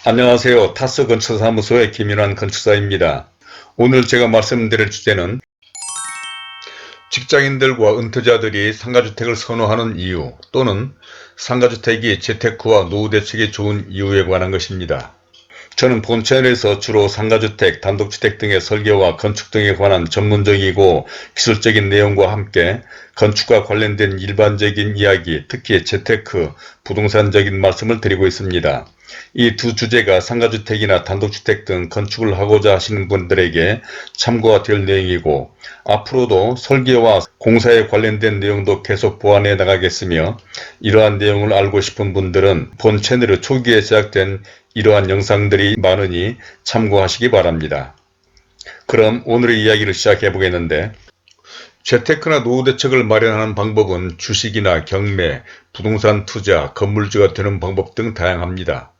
안녕하세요. 타스 건축사무소의 김윤환 건축사입니다. 오늘 제가 말씀드릴 주제는 직장인들과 은퇴자들이 상가주택을 선호하는 이유 또는 상가주택이 재테크와 노후 대책에 좋은 이유에 관한 것입니다. 저는 본 채널에서 주로 상가주택, 단독주택 등의 설계와 건축 등에 관한 전문적이고 기술적인 내용과 함께 건축과 관련된 일반적인 이야기, 특히 재테크, 부동산적인 말씀을 드리고 있습니다. 이 두 주제가 상가주택이나 단독주택 등 건축을 하고자 하시는 분들에게 참고가 될 내용이고, 앞으로도 설계와 공사에 관련된 내용도 계속 보완해 나가겠으며, 이러한 내용을 알고 싶은 분들은 본 채널의 초기에 제작된 이러한 영상들이 많으니 참고하시기 바랍니다. 그럼 오늘의 이야기를 시작해 보겠는데, 재테크나 노후 대책을 마련하는 방법은 주식이나 경매, 부동산 투자, 건물주가 되는 방법 등 다양합니다.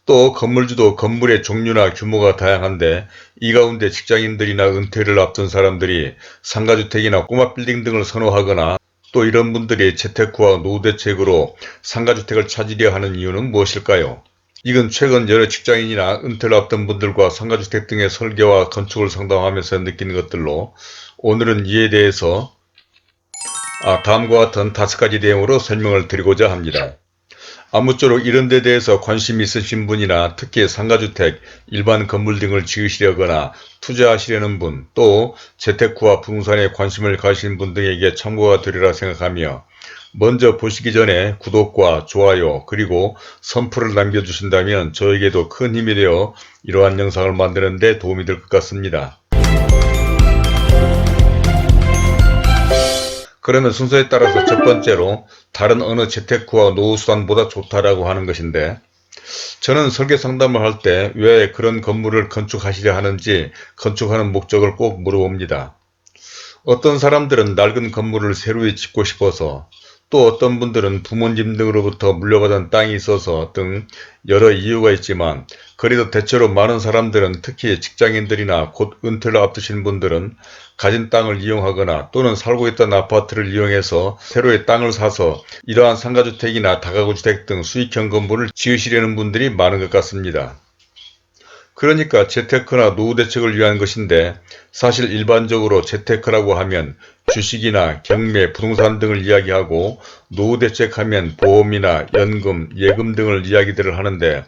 또 건물주도 건물의 종류나 규모가 다양한데, 이 가운데 직장인들이나 은퇴를 앞둔 사람들이 상가주택이나 꼬마 빌딩 등을 선호하거나, 또 이런 분들이 재테크와 노후 대책으로 상가주택을 찾으려 하는 이유는 무엇일까요? 이건 최근 여러 직장인이나 은퇴를 앞둔 분들과 상가주택 등의 설계와 건축을 상담하면서 느끼는 것들로, 오늘은 이에 대해서 다음과 같은 5가지 내용으로 설명을 드리고자 합니다. 아무쪼록 이런 데 대해서 관심이 있으신 분이나 특히 상가주택, 일반 건물 등을 지으시려거나 투자하시려는 분, 또 재테크와 부동산에 관심을 가지신 분 등에게 참고가 되리라 생각하며, 먼저 보시기 전에 구독과 좋아요 그리고 선풀을 남겨주신다면 저에게도 큰 힘이 되어 이러한 영상을 만드는 데 도움이 될 것 같습니다. 그러면 순서에 따라서 첫 번째로 다른 어느 재테크와 노후수단보다 좋다라고 하는 것인데, 저는 설계 상담을 할 때 왜 그런 건물을 건축하시려 하는지 건축하는 목적을 꼭 물어봅니다. 어떤 사람들은 낡은 건물을 새로 짓고 싶어서, 또 어떤 분들은 부모님 등으로부터 물려받은 땅이 있어서 등 여러 이유가 있지만, 그래도 대체로 많은 사람들은, 특히 직장인들이나 곧 은퇴를 앞두신 분들은 가진 땅을 이용하거나 또는 살고 있던 아파트를 이용해서 새로의 땅을 사서 이러한 상가주택이나 다가구주택 등 수익형 건물을 지으시려는 분들이 많은 것 같습니다. 그러니까 재테크나 노후 대책을 위한 것인데, 사실 일반적으로 재테크라고 하면 주식이나 경매, 부동산 등을 이야기하고, 노후 대책하면 보험이나 연금, 예금 등을 이야기들을 하는데,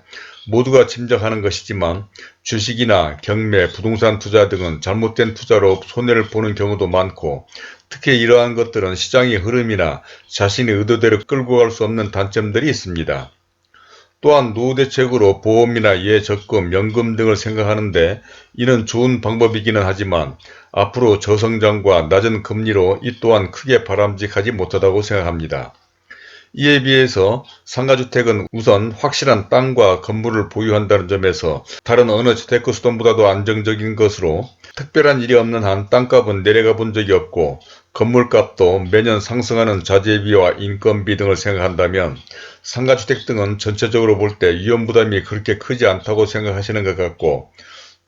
모두가 짐작하는 것이지만 주식이나 경매, 부동산 투자 등은 잘못된 투자로 손해를 보는 경우도 많고, 특히 이러한 것들은 시장의 흐름이나 자신의 의도대로 끌고 갈 수 없는 단점들이 있습니다. 또한 노후 대책으로 보험이나 예적금, 연금 등을 생각하는데, 이는 좋은 방법이기는 하지만 앞으로 저성장과 낮은 금리로 이 또한 크게 바람직하지 못하다고 생각합니다. 이에 비해서 상가주택은 우선 확실한 땅과 건물을 보유한다는 점에서 다른 어느 재테크 수단보다도 안정적인 것으로, 특별한 일이 없는 한 땅값은 내려가 본 적이 없고 건물값도 매년 상승하는 자재비와 인건비 등을 생각한다면 상가주택 등은 전체적으로 볼 때 위험부담이 그렇게 크지 않다고 생각하시는 것 같고,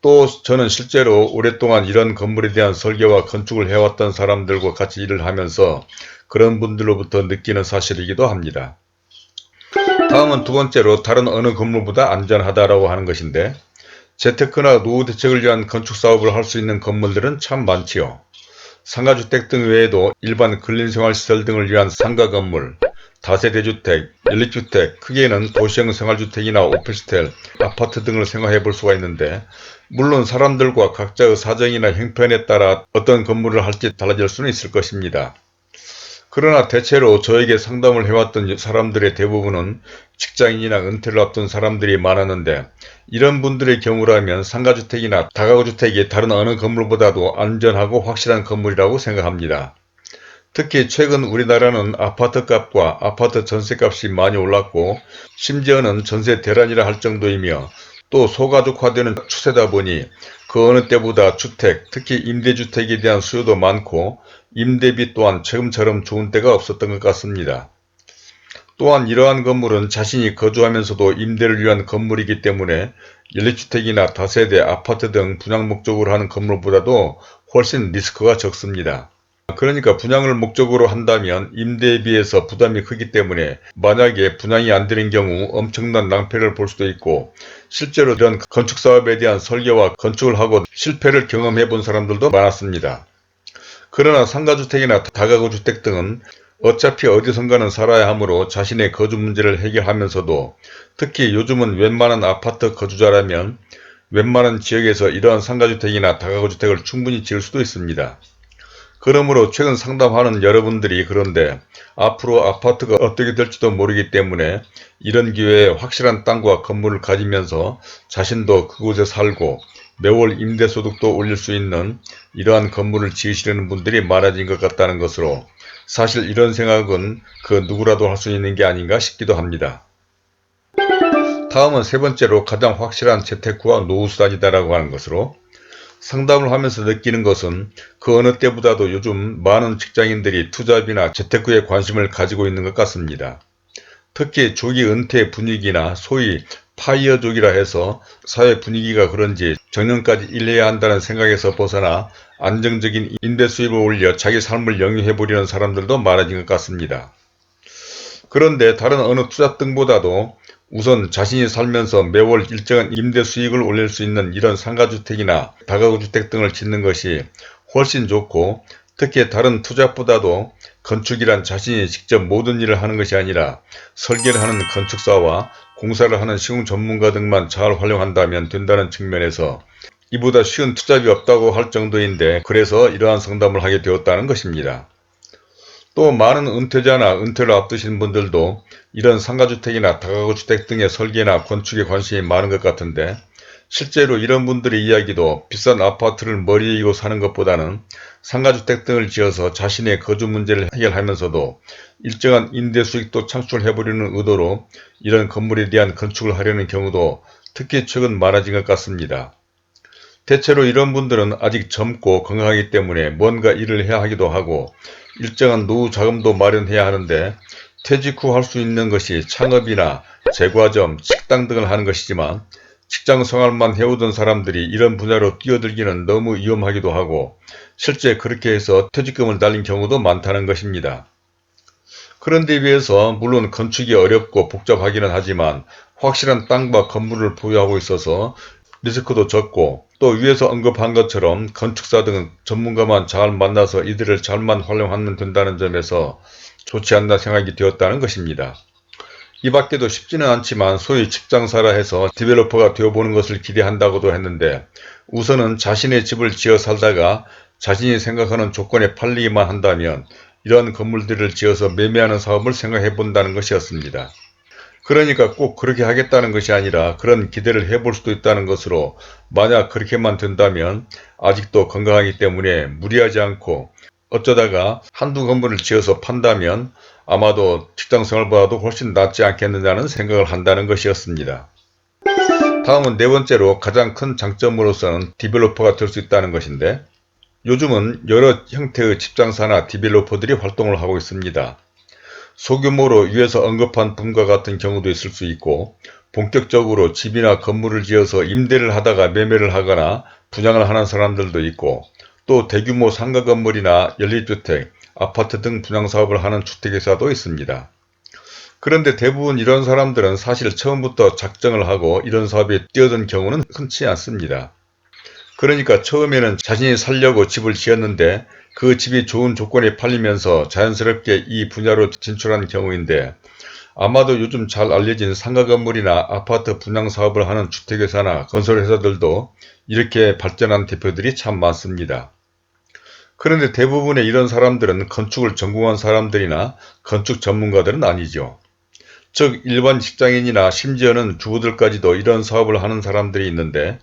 또 저는 실제로 오랫동안 이런 건물에 대한 설계와 건축을 해왔던 사람들과 같이 일을 하면서 그런 분들로부터 느끼는 사실이기도 합니다. 다음은 두 번째로 다른 어느 건물보다 안전하다라고 하는 것인데, 재테크나 노후 대책을 위한 건축 사업을 할 수 있는 건물들은 참 많지요. 상가주택 등 외에도 일반 근린생활시설 등을 위한 상가 건물, 다세대주택, 연립주택, 크게는 도시형 생활주택이나 오피스텔, 아파트 등을 생각해 볼 수가 있는데, 물론 사람들과 각자의 사정이나 형편에 따라 어떤 건물을 할지 달라질 수는 있을 것입니다. 그러나 대체로 저에게 상담을 해왔던 사람들의 대부분은 직장인이나 은퇴를 앞둔 사람들이 많았는데, 이런 분들의 경우라면 상가주택이나 다가구주택이 다른 어느 건물보다도 안전하고 확실한 건물이라고 생각합니다. 특히 최근 우리나라는 아파트값과 아파트 전세값이 많이 올랐고, 심지어는 전세 대란이라 할 정도이며, 또 소가족화되는 추세다 보니 그 어느 때보다 주택, 특히 임대주택에 대한 수요도 많고 임대비 또한 최근처럼 좋은 때가 없었던 것 같습니다. 또한 이러한 건물은 자신이 거주하면서도 임대를 위한 건물이기 때문에 연립주택이나 다세대, 아파트 등 분양 목적으로 하는 건물보다도 훨씬 리스크가 적습니다. 그러니까 분양을 목적으로 한다면 임대에 비해서 부담이 크기 때문에 만약에 분양이 안 되는 경우 엄청난 낭패를 볼 수도 있고, 실제로 이런 건축사업에 대한 설계와 건축을 하고 실패를 경험해 본 사람들도 많았습니다. 그러나 상가주택이나 다가구주택 등은 어차피 어디선가는 살아야 하므로 자신의 거주 문제를 해결하면서도, 특히 요즘은 웬만한 아파트 거주자라면 웬만한 지역에서 이러한 상가주택이나 다가구주택을 충분히 지을 수도 있습니다. 그러므로 최근 상담하는 여러분들이 그런데 앞으로 아파트가 어떻게 될지도 모르기 때문에 이런 기회에 확실한 땅과 건물을 가지면서 자신도 그곳에 살고 매월 임대소득도 올릴 수 있는 이러한 건물을 지으시려는 분들이 많아진 것 같다는 것으로, 사실 이런 생각은 그 누구라도 할 수 있는 게 아닌가 싶기도 합니다. 다음은 세 번째로 가장 확실한 재테크와 노후수단이다라고 하는 것으로, 상담을 하면서 느끼는 것은 그 어느 때보다도 요즘 많은 직장인들이 투잡이나 재테크에 관심을 가지고 있는 것 같습니다. 특히 조기 은퇴 분위기나 소위 파이어족이라 해서 사회 분위기가 그런지 정년까지 일해야 한다는 생각에서 벗어나 안정적인 임대 수입을 올려 자기 삶을 영위해보려는 사람들도 많아진 것 같습니다. 그런데 다른 어느 투잡 등보다도 우선 자신이 살면서 매월 일정한 임대 수익을 올릴 수 있는 이런 상가주택이나 다가구주택 등을 짓는 것이 훨씬 좋고, 특히 다른 투잡보다도 건축이란 자신이 직접 모든 일을 하는 것이 아니라 설계를 하는 건축사와 공사를 하는 시공 전문가 등만 잘 활용한다면 된다는 측면에서 이보다 쉬운 투잡이 없다고 할 정도인데, 그래서 이러한 상담을 하게 되었다는 것입니다. 또 많은 은퇴자나 은퇴를 앞두신 분들도 이런 상가주택이나 다가구주택 등의 설계나 건축에 관심이 많은 것 같은데, 실제로 이런 분들의 이야기도 비싼 아파트를 머리에 이고 사는 것보다는 상가주택 등을 지어서 자신의 거주 문제를 해결하면서도 일정한 임대 수익도 창출해보려는 의도로 이런 건물에 대한 건축을 하려는 경우도 특히 최근 많아진 것 같습니다. 대체로 이런 분들은 아직 젊고 건강하기 때문에 뭔가 일을 해야 하기도 하고 일정한 노후 자금도 마련해야 하는데, 퇴직 후 할 수 있는 것이 창업이나 제과점, 식당 등을 하는 것이지만 직장 생활만 해오던 사람들이 이런 분야로 뛰어들기는 너무 위험하기도 하고 실제 그렇게 해서 퇴직금을 날린 경우도 많다는 것입니다. 그런데 비해서 물론 건축이 어렵고 복잡하기는 하지만 확실한 땅과 건물을 보유하고 있어서 리스크도 적고, 또 위에서 언급한 것처럼 건축사 등 전문가만 잘 만나서 이들을 잘만 활용하면 된다는 점에서 좋지 않나 생각이 되었다는 것입니다. 이 밖에도 쉽지는 않지만 소위 직장사라 해서 디벨로퍼가 되어보는 것을 기대한다고도 했는데, 우선은 자신의 집을 지어 살다가 자신이 생각하는 조건에 팔리기만 한다면 이러한 건물들을 지어서 매매하는 사업을 생각해 본다는 것이었습니다. 그러니까 꼭 그렇게 하겠다는 것이 아니라 그런 기대를 해볼 수도 있다는 것으로, 만약 그렇게만 된다면 아직도 건강하기 때문에 무리하지 않고 어쩌다가 한두 건물을 지어서 판다면 아마도 직장생활보다도 훨씬 낫지 않겠느냐는 생각을 한다는 것이었습니다. 다음은 네 번째로 가장 큰 장점으로서는 디벨로퍼가 될 수 있다는 것인데, 요즘은 여러 형태의 집장사나 디벨로퍼들이 활동을 하고 있습니다. 소규모로 위에서 언급한 분과 같은 경우도 있을 수 있고, 본격적으로 집이나 건물을 지어서 임대를 하다가 매매를 하거나 분양을 하는 사람들도 있고, 또 대규모 상가 건물이나 연립주택, 아파트 등 분양사업을 하는 주택회사도 있습니다. 그런데 대부분 이런 사람들은 사실 처음부터 작정을 하고 이런 사업에 뛰어든 경우는 흔치 않습니다. 그러니까 처음에는 자신이 살려고 집을 지었는데 그 집이 좋은 조건에 팔리면서 자연스럽게 이 분야로 진출한 경우인데, 아마도 요즘 잘 알려진 상가 건물이나 아파트 분양 사업을 하는 주택회사나 건설회사들도 이렇게 발전한 대표들이 참 많습니다. 그런데 대부분의 이런 사람들은 건축을 전공한 사람들이나 건축 전문가들은 아니죠. 즉 일반 직장인이나 심지어는 주부들까지도 이런 사업을 하는 사람들이 있는데,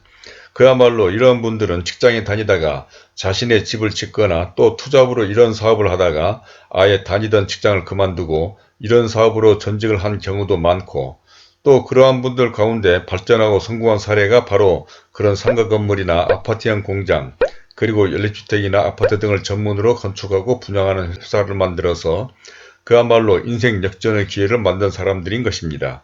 그야말로 이런 분들은 직장에 다니다가 자신의 집을 짓거나 또 투잡으로 이런 사업을 하다가 아예 다니던 직장을 그만두고 이런 사업으로 전직을 한 경우도 많고, 또 그러한 분들 가운데 발전하고 성공한 사례가 바로 그런 상가 건물이나 아파트형 공장, 그리고 연립주택이나 아파트 등을 전문으로 건축하고 분양하는 회사를 만들어서 그야말로 인생 역전의 기회를 만든 사람들인 것입니다.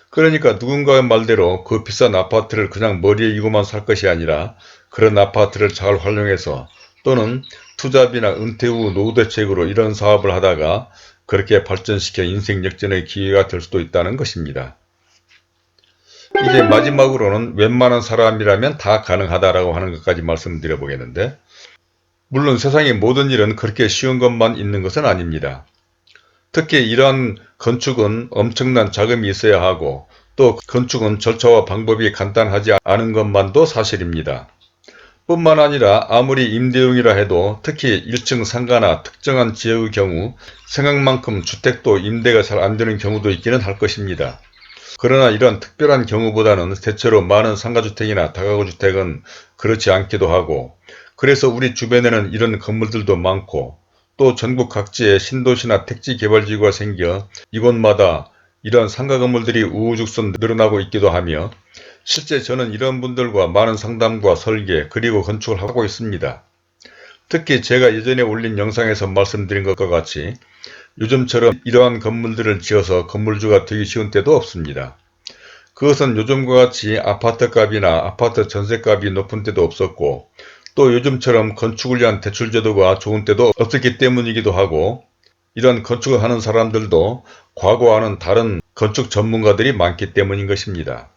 그러니까 누군가의 말대로 그 비싼 아파트를 그냥 머리에 이고만 살 것이 아니라 그런 아파트를 잘 활용해서, 또는 투잡이나 은퇴 후 노후 대책으로 이런 사업을 하다가 그렇게 발전시켜 인생 역전의 기회가 될 수도 있다는 것입니다. 이제 마지막으로는 웬만한 사람이라면 다 가능하다라고 하는 것까지 말씀드려 보겠는데, 물론 세상의 모든 일은 그렇게 쉬운 것만 있는 것은 아닙니다. 특히 이러한 건축은 엄청난 자금이 있어야 하고, 또 건축은 절차와 방법이 간단하지 않은 것만도 사실입니다. 뿐만 아니라 아무리 임대용이라 해도 특히 1층 상가나 특정한 지역의 경우 생각만큼 주택도 임대가 잘 안되는 경우도 있기는 할 것입니다. 그러나 이런 특별한 경우보다는 대체로 많은 상가주택이나 다가구주택은 그렇지 않기도 하고, 그래서 우리 주변에는 이런 건물들도 많고, 또 전국 각지에 신도시나 택지개발지구가 생겨 이곳마다 이런 상가 건물들이 우후죽순 늘어나고 있기도 하며, 실제 저는 이런 분들과 많은 상담과 설계 그리고 건축을 하고 있습니다. 특히 제가 예전에 올린 영상에서 말씀드린 것과 같이 요즘처럼 이러한 건물들을 지어서 건물주가 되기 쉬운 때도 없습니다. 그것은 요즘과 같이 아파트값이나 아파트 전세값이 높은 때도 없었고, 또 요즘처럼 건축을 위한 대출제도가 좋은 때도 없었기 때문이기도 하고, 이런 건축을 하는 사람들도 과거와는 다른 건축 전문가들이 많기 때문인 것입니다.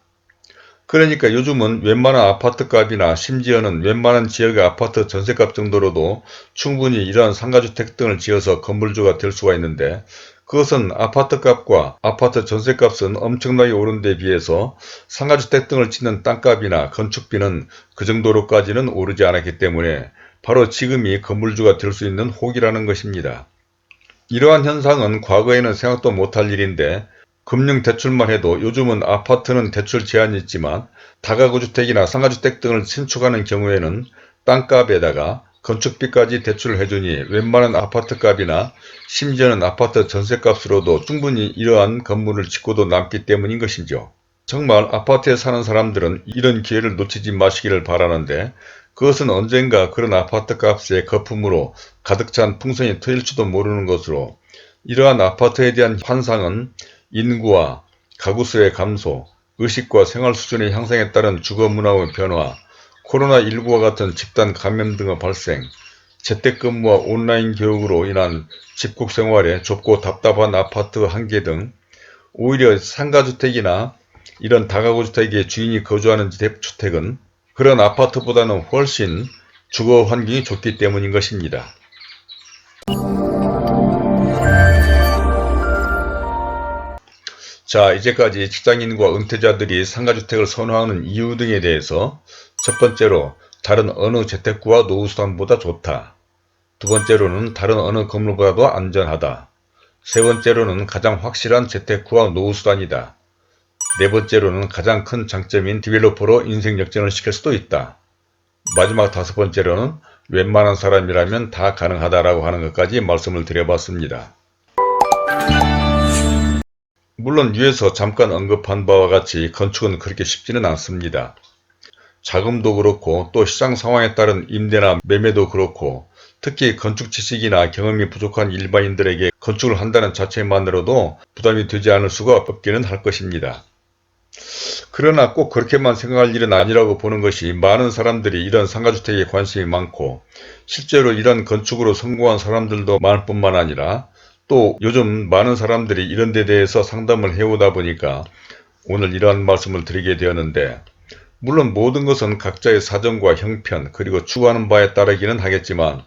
그러니까 요즘은 웬만한 아파트값이나 심지어는 웬만한 지역의 아파트 전세값 정도로도 충분히 이러한 상가주택 등을 지어서 건물주가 될 수가 있는데, 그것은 아파트값과 아파트 전세값은 엄청나게 오른 데 비해서 상가주택 등을 짓는 땅값이나 건축비는 그 정도로까지는 오르지 않았기 때문에 바로 지금이 건물주가 될 수 있는 혹이라는 것입니다. 이러한 현상은 과거에는 생각도 못할 일인데, 금융대출만 해도 요즘은 아파트는 대출 제한이 있지만 다가구주택이나 상가주택 등을 신축하는 경우에는 땅값에다가 건축비까지 대출을 해주니 웬만한 아파트값이나 심지어는 아파트 전세값으로도 충분히 이러한 건물을 짓고도 남기 때문인 것이죠. 정말 아파트에 사는 사람들은 이런 기회를 놓치지 마시기를 바라는데, 그것은 언젠가 그런 아파트값의 거품으로 가득 찬 풍선이 터질지도 모르는 것으로, 이러한 아파트에 대한 환상은 인구와 가구수의 감소, 의식과 생활 수준의 향상에 따른 주거문화의 변화, 코로나19와 같은 집단 감염 등의 발생, 재택근무와 온라인 교육으로 인한 집콕 생활에 좁고 답답한 아파트 한계 등, 오히려 상가주택이나 이런 다가구주택의 주인이 거주하는 주택은 그런 아파트보다는 훨씬 주거 환경이 좋기 때문인 것입니다. 자, 이제까지 직장인과 은퇴자들이 상가주택을 선호하는 이유 등에 대해서, 첫 번째로 다른 어느 재테크와 노후수단보다 좋다. 두 번째로는 다른 어느 건물보다도 안전하다. 세 번째로는 가장 확실한 재테크와 노후수단이다. 네 번째로는 가장 큰 장점인 디벨로퍼로 인생 역전을 시킬 수도 있다. 마지막 다섯 번째로는 웬만한 사람이라면 다 가능하다라고 하는 것까지 말씀을 드려봤습니다. 물론 위에서 잠깐 언급한 바와 같이 건축은 그렇게 쉽지는 않습니다. 자금도 그렇고 또 시장 상황에 따른 임대나 매매도 그렇고, 특히 건축 지식이나 경험이 부족한 일반인들에게 건축을 한다는 자체만으로도 부담이 되지 않을 수가 없기는 할 것입니다. 그러나 꼭 그렇게만 생각할 일은 아니라고 보는 것이, 많은 사람들이 이런 상가주택에 관심이 많고 실제로 이런 건축으로 성공한 사람들도 많을 뿐만 아니라, 또 요즘 많은 사람들이 이런 데 대해서 상담을 해오다 보니까 오늘 이러한 말씀을 드리게 되었는데, 물론 모든 것은 각자의 사정과 형편 그리고 추구하는 바에 따르기는 하겠지만,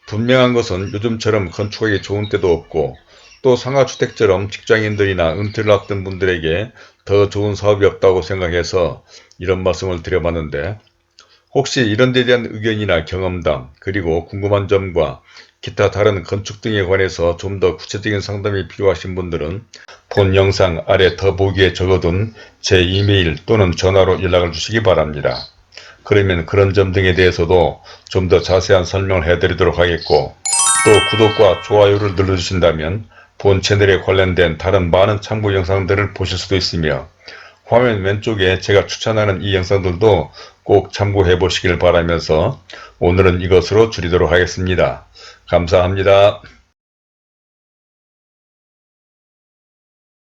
분명한 것은 요즘처럼 건축하기 좋은 때도 없고, 또 상가주택처럼 직장인들이나 은퇴를 앞둔 분들에게 더 좋은 사업이 없다고 생각해서 이런 말씀을 드려봤는데, 혹시 이런 데 대한 의견이나 경험담 그리고 궁금한 점과 기타 다른 건축 등에 관해서 좀 더 구체적인 상담이 필요하신 분들은 본 영상 아래 더보기에 적어둔 제 이메일 또는 전화로 연락을 주시기 바랍니다. 그러면 그런 점 등에 대해서도 좀 더 자세한 설명을 해드리도록 하겠고, 또 구독과 좋아요를 눌러주신다면 본 채널에 관련된 다른 많은 참고 영상들을 보실 수도 있으며, 화면 왼쪽에 제가 추천하는 이 영상들도 꼭 참고해 보시길 바라면서 오늘은 이것으로 줄이도록 하겠습니다. 감사합니다.